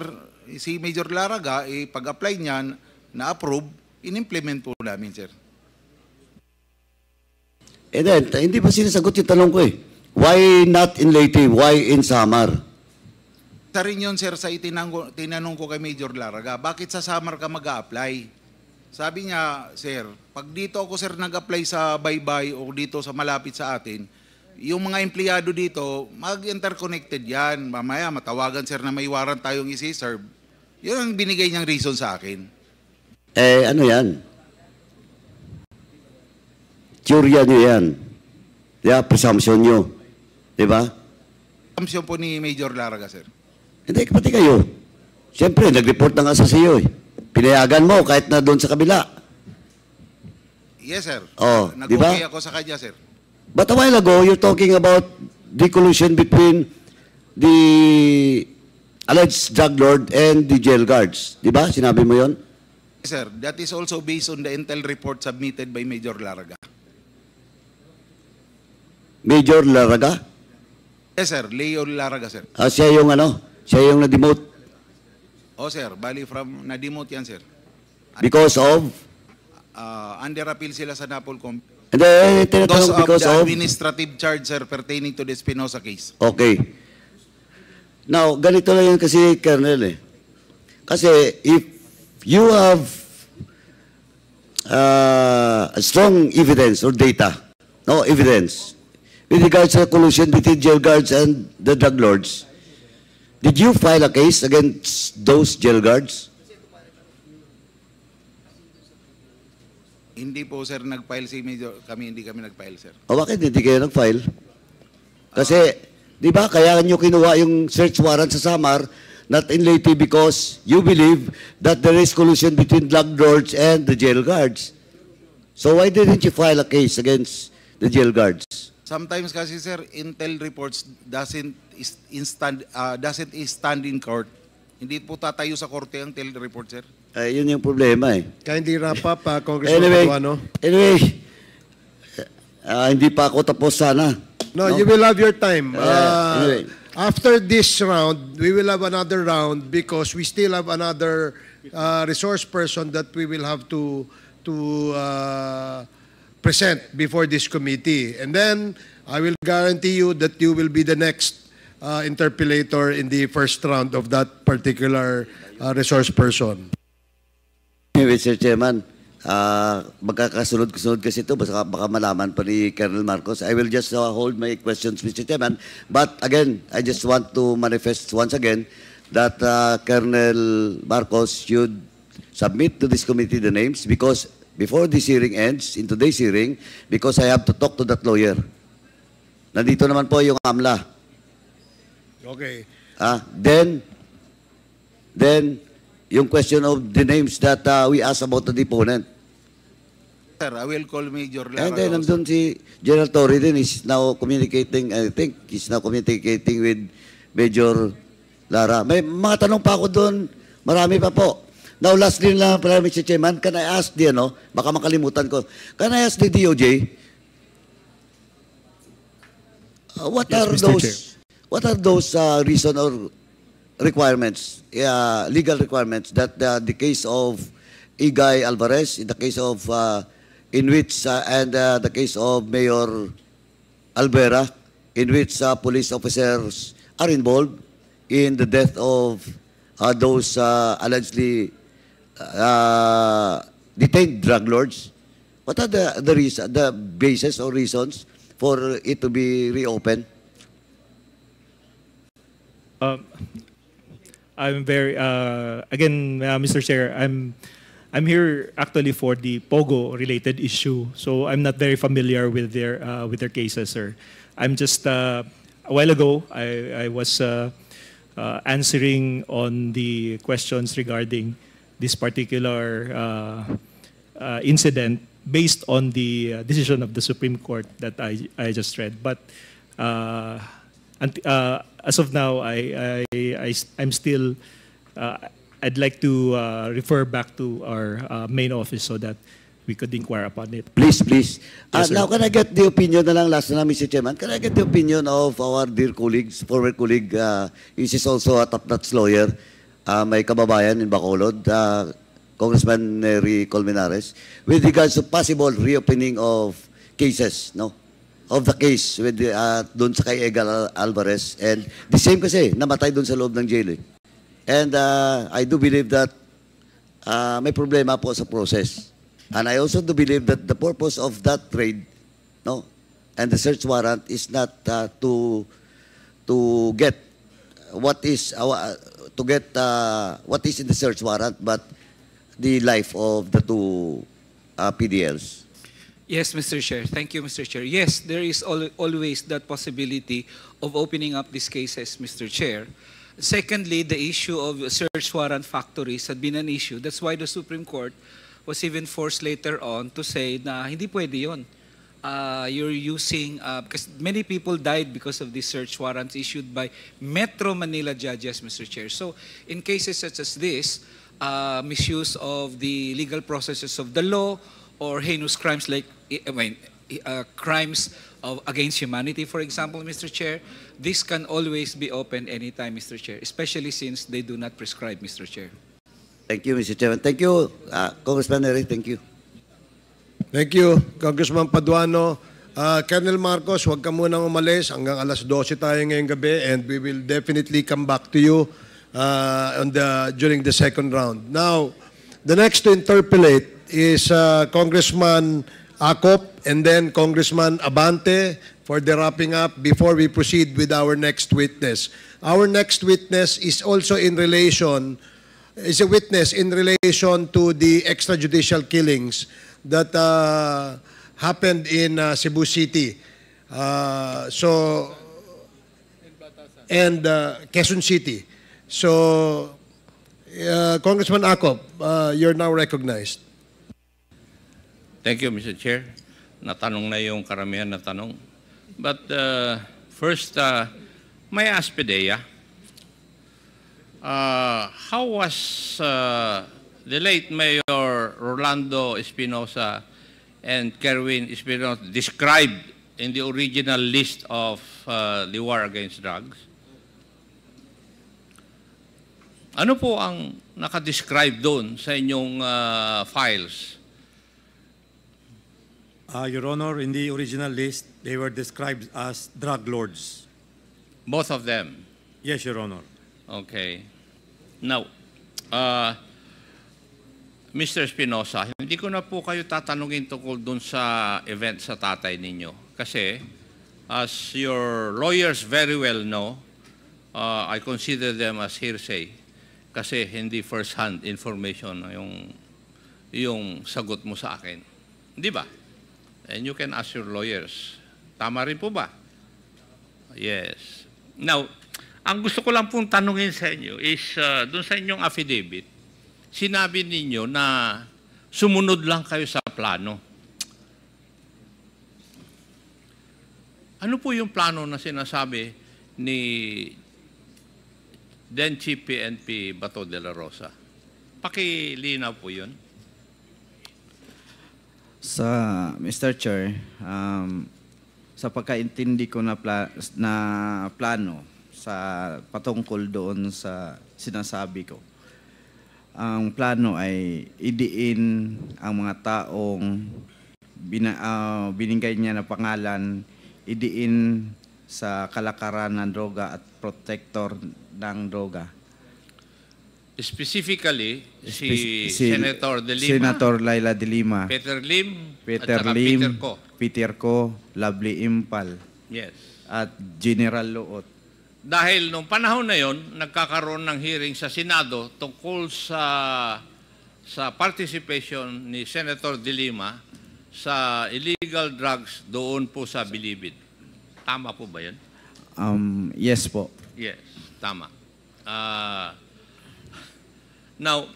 si Major Laraga, pag-apply niyan, na-approve, in-implement po namin, sir. And then, hindi pa sinasagot yung tanong ko eh. Why not in Leyte? Why in Samar? Sa rin yun, sir, sa tinanong ko kay Major Laraga, bakit sa Samar ka mag-a-apply? Sabi niya, sir, pag dito ako, sir, nag-apply sa Baybay o dito sa malapit sa atin, yung mga empleyado dito, mag-interconnected yan. Mamaya, matawagan, sir, na may warrant tayong isi-serve. Yun ang binigay niyang reason sa akin. Eh, ano yan? Teorya nyo yan. Yeah, presumption nyo. Diba? Assumption po ni Major Laraga, sir. Hindi, pati kayo. Siyempre, nag-report na nga sa iyo eh. Pinayagan mo kahit na doon sa kabila. Yes, sir. Oh, di ba? Nag-okay ako sa kanya, sir. But a while ago, you're talking about the collusion between the alleged drug lord and the jail guards. Di ba? Sinabi mo yon? Sir, that is also based on the intel report submitted by Major Laraga. Major Laraga? Yes, sir. Leo Laraga, sir. Siya yung siya yung na-demote Oh, sir. Bali from na-demote yan, sir. because of, Under appeal sila sa Napolcom. and then, Because of because the of, administrative charge, sir, pertaining to the Espinosa case. okay. Now, ganito lang yan kasi, Colonel eh. Kasi, if you have a strong evidence or data, no evidence, with regards to the collusion between jail guards and the drug lords, did you file a case against those jail guards? Hindi po, sir, nag-file si Major. Hindi kami nag-file, sir. O bakit hindi kayo nag-file? Kasi, di ba, kaya nyo kinuha yung search warrant sa Samar, not in Leyte because you believe that there is collusion between drug lords and the jail guards. So why didn't you file a case against the jail guards? Sometimes kasi, sir, intel reports doesn't stand in court. Hindi po tatayo sa korte ang intel report, sir. Yun yung problema eh. Kindly wrap up, Congressman Paduano. Anyway, hindi pa ako tapos sana. No, you will have your time. Anyway. After this round, we will have another round because we still have another resource person that we will have to present before this committee. And then, I will guarantee you that you will be the next interpellator in the first round of that particular resource person. Mr. Chairman, magkakasunod-sunod kasi ito, baka malaman pa ni Colonel Marcos. I will just hold my questions, Mr. Chairman. But again, I just want to manifest once again that Colonel Marcos should submit to this committee the names because before this hearing ends, in today's hearing, because I have to talk to that lawyer. Nandito naman po yung AMLA. Okay. Then, yung question of the names that we asked about the deponent. Sir, I will call Major Lara. And then, nandun si General Torre din is now communicating, I think, he's now communicating with Major Lara. May mga tanong pa ako doon. Marami pa po. Now, lastly lang pala, Mr. Chairman, can I ask the, baka makalimutan ko, can I ask the DOJ, what are those reason or requirements, legal requirements that the case of Igay Alvarez, in the case of in which and the case of Mayor Alvera, in which police officers are involved in the death of those allegedly detained drug lords. What are the basis or reasons for it to be reopened? I'm very again, Mr. Chair. I'm here actually for the Pogo related issue, so I'm not very familiar with their cases, sir. I'm just a while ago I was answering on the questions regarding this particular incident based on the decision of the Supreme Court that I just read, but. As of now, I'm still. I'd like to refer back to our main office so that we could inquire upon it. Please. Yes, Now, can I get the opinion na lang last na, Mr. Chairman? Can I get the opinion of our dear colleagues, former colleague, he is also a top-notch lawyer, may kababayan in Bacolod, Congressman Nery Colmenares, with regards to possible reopening of cases, no? Of the case with doon sa kay Egal Alvarez, and the same kasi namatay doon sa loob ng jail. And I do believe that may problema po sa process, and I also do believe that the purpose of that trade, no, and the search warrant is not to get what is what is in the search warrant, but the life of the two PDLs. Yes, Mr. Chair. Thank you, Mr. Chair. Yes, there is always that possibility of opening up these cases, Mr. Chair. Secondly, the issue of search warrant factories had been an issue. That's why the Supreme Court was even forced later on to say na hindi pwede yun. you're using, because many people died because of these search warrants issued by Metro Manila judges, Mr. Chair. So in cases such as this, misuse of the legal processes of the law or heinous crimes like crimes against humanity, for example, Mr. Chair, this can always be opened anytime, Mr. Chair, especially since they do not prescribe, Mr. Chair. Thank you, Mr. Chairman. Thank you, Congressman Eric. Thank you. Thank you, Congressman Paduano. Colonel Marcos, huwag ka munang umalis. Hanggang alas 12 tayo ngayong gabi and we will definitely come back to you during the second round. Now, the next to interpolate is Congressman Acop and then Congressman Abante for the wrapping up before we proceed with our next witness. Our next witness is also is a witness in relation to the extrajudicial killings that happened in Cebu City. And Quezon City. So, Congressman Acop, you're now recognized. Thank you, Mr. Chair. Natanong na yung karamihan na tanong. But first, may I ask Pedea, how was the late Mayor Rolando Espinosa and Kerwin Espinosa described in the original list of the war against drugs? Ano po ang nakadescribe doon sa inyong files? Your Honor, in the original list, they were described as drug lords. Both of them? Yes, Your Honor. Okay. Now, Mr. Espinosa, hindi ko na po kayo tatanungin tungkol dun sa event sa tatay ninyo. Kasi, as your lawyers very well know, I consider them as hearsay. Kasi hindi first-hand information yung sagot mo sa akin. Di ba? And you can ask your lawyers. Tama rin po ba? Yes. Now, ang gusto ko lang pong tanungin sa inyo is, dun sa inyong affidavit, sinabi ninyo na sumunod lang kayo sa plano. Ano po yung plano na sinasabi ni then Chief PNP Bato de la Rosa? Pakilinaw po yun. Sa Mr. Chair, sa pagkaintindi ko na plano sa patungkol doon sa sinasabi ko, ang plano ay idiin ang mga taong binigay niya na pangalan, idiin sa kalakaran ng droga at protector ng droga. Specifically, si Senator De Lima, Senator Laila De Lima, Peter Lim, Peter at Lim, Peter Ko. Peter Ko, Lovely Impal, Yes. at General Luot. Dahil nung panahon na yon, nagkakaroon ng hearing sa Senado tungkol sa participation ni Senator De Lima sa illegal drugs doon po sa Bilibid. Tama po ba yan? Yes po. Yes, tama. Now,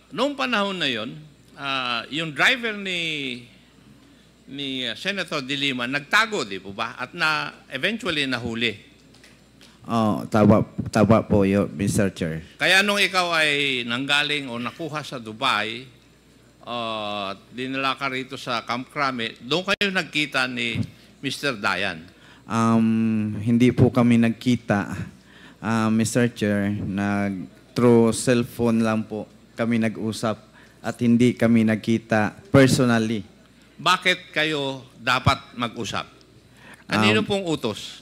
noong panahon na yon, yung driver ni Senator De Lima nagtago, di po ba? At eventually nahuli. Tama po yun, Mr. Chair. Kaya nung ikaw ay nanggaling o nakuha sa Dubai, dinala ka rito sa Camp Crame, doon kayo nagkita ni Mr. Dayan. Hindi po kami nagkita, Mr. Chair. Through cellphone lang po kami nag-usap at hindi kami nagkita personally. Bakit kayo dapat mag-usap? Kanino pong utos?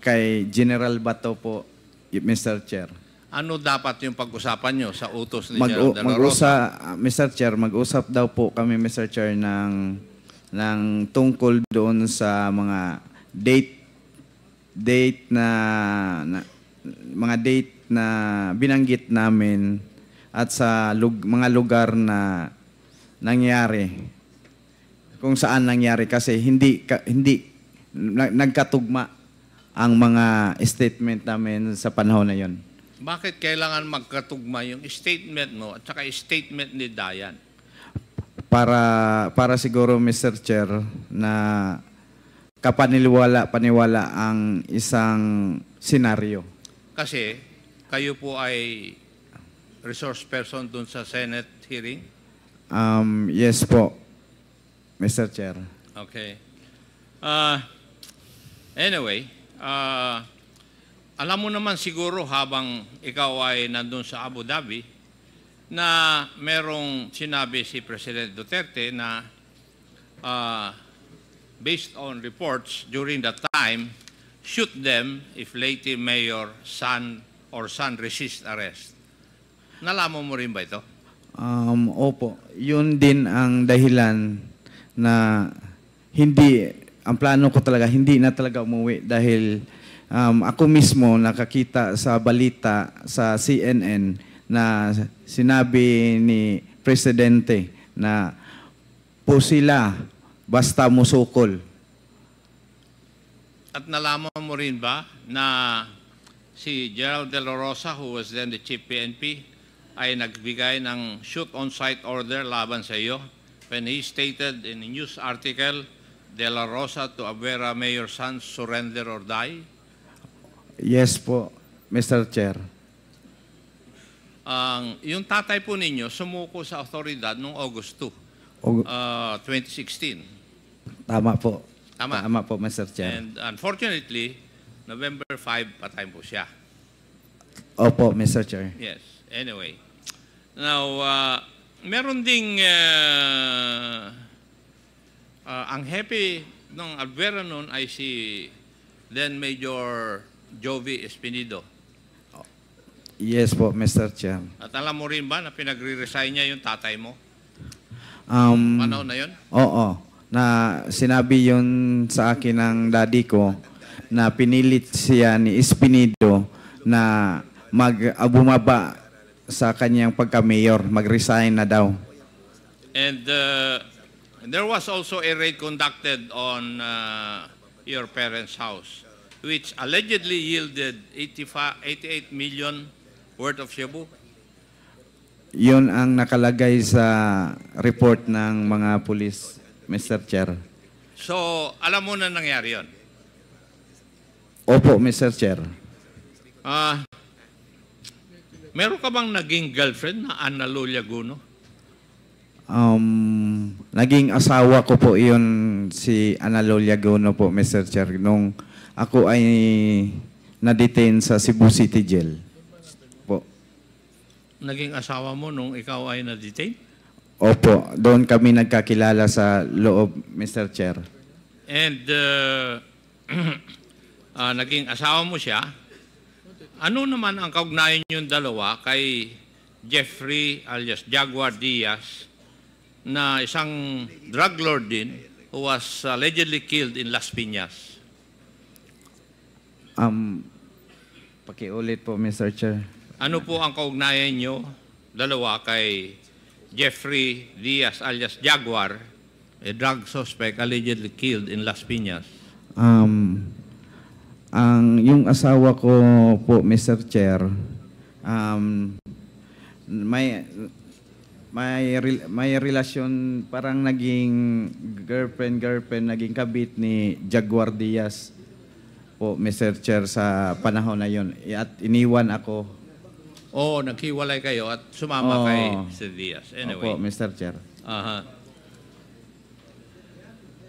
Kay General Bato po, Mr. Chair. Ano dapat yung pag-usapan nyo sa utos ni General De La Rosa? Mr. Chair, mag-usap daw po kami, Mr. Chair, ng tungkol doon sa mga date na binanggit namin at sa mga lugar na nangyari. Kung saan nangyari kasi hindi nagkatugma ang mga statement namin sa panahon na yon. Bakit kailangan magkatugma yung statement mo at saka statement ni Dayan? para siguro, Mr. Chair, na paniwala ang isang senaryo. Kasi kayo po ay resource person dun sa Senate hearing? Yes po, Mr. Chair. Okay. Anyway, alam mo naman siguro habang ikaw ay nandun sa Abu Dhabi na merong sinabi si President Duterte na based on reports during that time, shoot them if Leyte Mayor son resist arrest. Nalaman mo rin ba ito? Opo, yun din ang dahilan na ang plano ko talaga, hindi na talaga umuwi dahil ako mismo nakakita sa balita sa CNN na sinabi ni Presidente na po sila basta musukol. At nalaman mo rin ba na si Gerald De La Rosa, who was then the chief PNP, ay nagbigay ng shoot-on-sight order laban sa iyo when he stated in a news article, De La Rosa to Abuera Mayor Sanz, surrender or die? Yes po, Mr. Chair. Yung tatay po ninyo sumuko sa otoridad noong August 2, 2016. Tama po. Tama. Tama po, Mr. Chair. And unfortunately, November 5, patay po siya. Opo, Mr. Chair. Yes. Anyway. Now, meron ding ang happy ng Albuera noon ay si then Major Jovi Espinido. Yes po, Mr. Chair. At alam mo rin ba na pinagre-resign niya yung tatay mo? Panahon na yun? Oo. Na sinabi yun sa akin ng daddy ko na pinilit siya ni Espinido na bumaba sa kanyang pagka-mayor, mag-resign na daw. And there was also a raid conducted on your parents' house, which allegedly yielded 88 million worth of shabu. Yun ang nakalagay sa report ng mga pulis, Mr. Chair. So, alam mo na nangyari yun? Opo, Mr. Chair. Meron ka bang naging girlfriend na Ana Luliaguno? Naging asawa ko po yun si Ana Luliaguno po, Mr. Chair, nung ako ay na-detain sa Cebu City Jail. Po. Naging asawa mo nung ikaw ay na-detain? Opo, doon kami nagkakilala sa loob, Mr. Chair. And naging asawa mo siya. Ano naman ang kaugnayan yung dalawa kay Jeffrey alias Jaguar Diaz na isang drug lord din who was allegedly killed in Las Piñas? Pakiulit po, Mr. Chair. Ano po ang kaugnayan nyo dalawa kay Jeffrey Diaz alias Jaguar, a drug suspect allegedly killed in Las Piñas? Yung asawa ko po, Mr. Chair, may relasyon, parang naging girlfriend, naging kabit ni Jaguar Diaz po, Mr. Chair, sa panahon na yun. At iniwan ako. Oo, naghiwalay kayo at sumama kay Mr. Diaz. Anyway. Opo, Mr. Chair.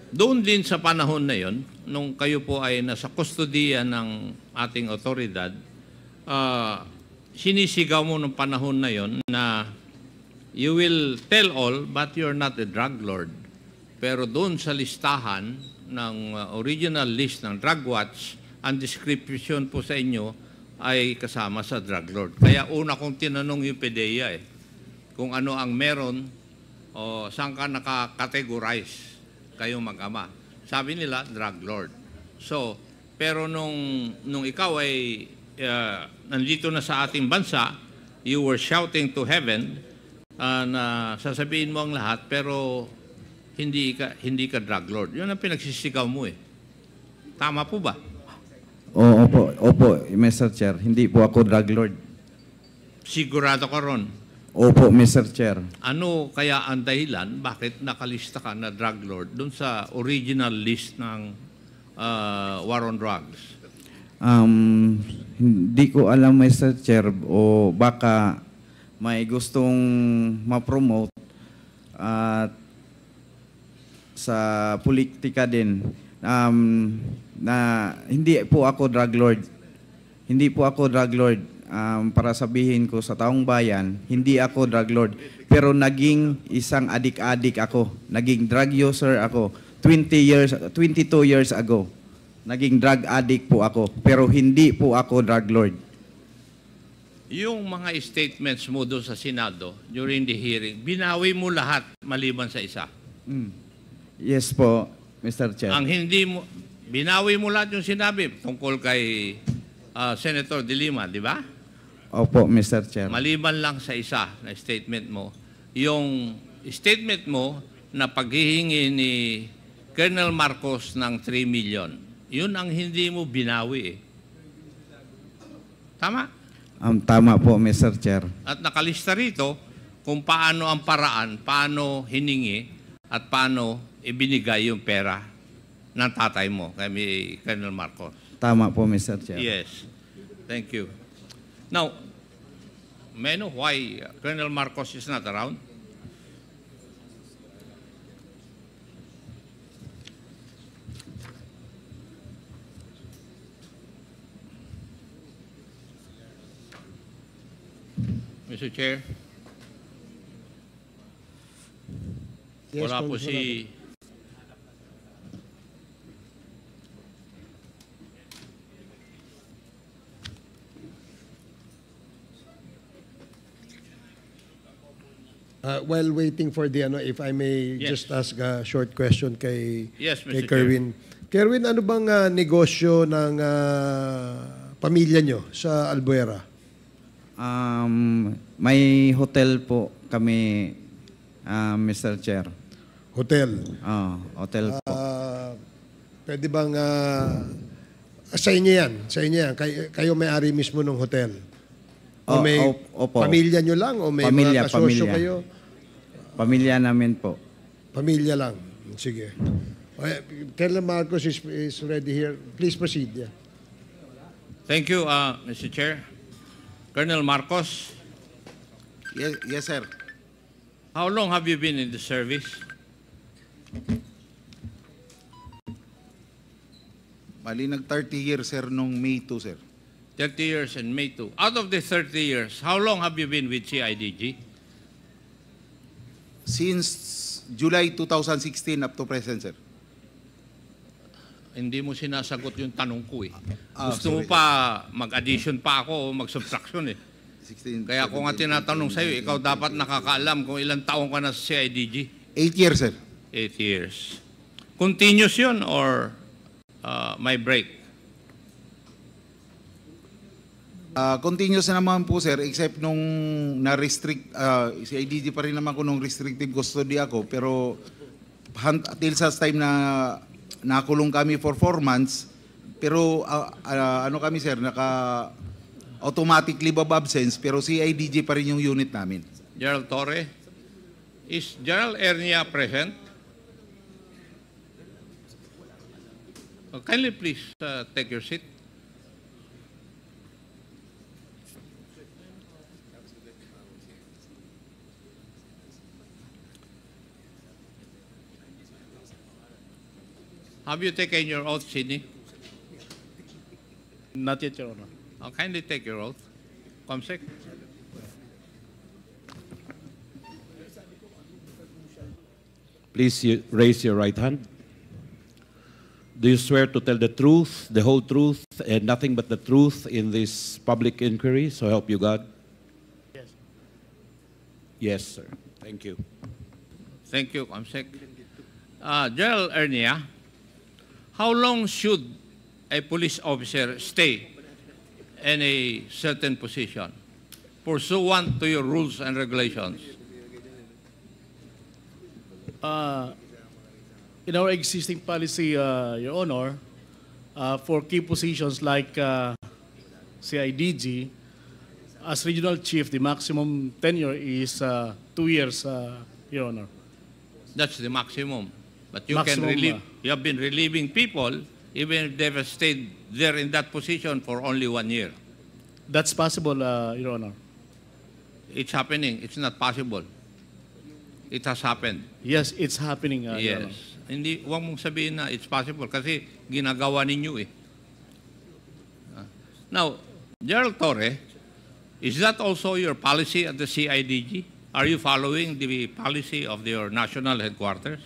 Doon din sa panahon na yon, nung kayo po ay nasa kustodiya ng ating otoridad, sinisigaw mo nung panahon na yon na you will tell all but you're not a drug lord. Pero doon sa listahan ng original list ng Drug Watch, ang description po sa inyo ay kasama sa drug lord. Kaya una kong tinanong yung PDEA kung ano ang meron o saan ka naka-categorize kayong mag-ama. Sabi nila, drug lord. So, pero nung ikaw ay nandito na sa ating bansa, you were shouting to heaven na sasabihin mo ang lahat, pero hindi ka drug lord. Yun ang pinagsisigaw mo eh. Tama po ba? Opo, Mr. Chair. Hindi po ako drug lord. Sigurado ka ron? Opo, Mr. Chair. Ano kaya ang dahilan bakit nakalista ka na drug lord doon sa original list ng war on drugs? Hindi ko alam, Mr. Chair, o baka may gustong ma-promote at sa politika din na hindi po ako drug lord. Hindi po ako drug lord. Para sabihin ko sa taong bayan, hindi ako drug lord. Pero naging isang adik-adik ako. Naging drug user ako. 22 years ago. Naging drug addict po ako. Pero hindi po ako drug lord. Yung mga statements mo doon sa Senado during the hearing, binawi mo lahat maliban sa isa. Yes po, Mr. Chair. Ang hindi mo, binawi mo lahat yung sinabi tungkol kay Senator De Lima, di ba? Opo, Mr. Chair. Maliban lang sa isa na statement mo. Yung statement mo na paghihingi ni Colonel Marcos ng 3 million, yun ang hindi mo binawi eh. Tama? Tama po, Mr. Chair. At nakalista rito kung paano ang paraan, paano hiningi at paano ibinigay yung pera ng tatay mo kay Colonel Marcos. Tama po, Mr. Chair. Yes. Thank you. Now, may I know why Colonel Marcos is not around? Mr. Chair, Yes, wala po Congressman si While waiting for the if I may Yes. just ask a short question kay Yes, Mr. kay Kerwin. Kerwin, ano bang negosyo ng pamilya nyo sa Albuera? May hotel po kami, Mr. Chair. Hotel. Hotel po. Pwede bang sa inyo yan? Sa inyo yan? Kayo may-ari mismo ng hotel? O may Opo. pamilya nyo lang? O may Pamilya, mga kasosyo pamilya. kayo? Pamilya namin po. Pamilya lang. Sige. Colonel Marcos is ready here. Please proceed. Yeah. Thank you, Mr. Chair. Colonel Marcos, Yes, sir. how long have you been in the service? Bali, nag-30 years, sir, nung May 2, sir. 30 years and May 2. Out of the 30 years, how long have you been with CIDG? Since July 2016 up to present, sir. Hindi mo sinasagot yung tanong ko eh. Ah, Gusto mo sorry. pa mag-addition pa ako o mag-subtraction eh. 16, Kaya ako nga 17, tinatanong sa'yo, ikaw dapat nakakaalam kung ilang taong ka na sa CIDG. 8 years, sir. 8 years. Continuous yun or may break? Continuous na naman po, sir, except nung na-restrict, si IDG pa rin naman ko nung restrictive custody ako, pero until sa time na nakulong kami for 4 months, pero ano kami, sir, automatic leave of absence, pero si IDG pa rin yung unit namin. Gerald Torre, is Gerald Ernia present? Kindly please take your seat. Have you taken your oath, Sidney? Not yet, Your Honor. Kindly take your oath. Comsec. Please raise your right hand. Do you swear to tell the truth, the whole truth, and nothing but the truth in this public inquiry? So help you God. Yes. Yes, sir. Thank you. Thank you, Comsec. Gerald Ernia, how long should a police officer stay in a certain position, pursuant to your rules and regulations? In our existing policy, Your Honor, for key positions like CIDG, as regional chief, the maximum tenure is 2 years, Your Honor. That's the maximum. But you Maximum, can relieve, you have been relieving people even if they've stayed there in that position for only 1 year. That's possible, Your Honor. It's happening. It's not possible. It has happened. Yes, it's happening, Your Honor. Yes. Hindi, huwag mong sabihin na it's possible kasi ginagawa ninyo eh. Now, Gerald Torre, is that also your policy at the CIDG? Are you following the policy of your national headquarters?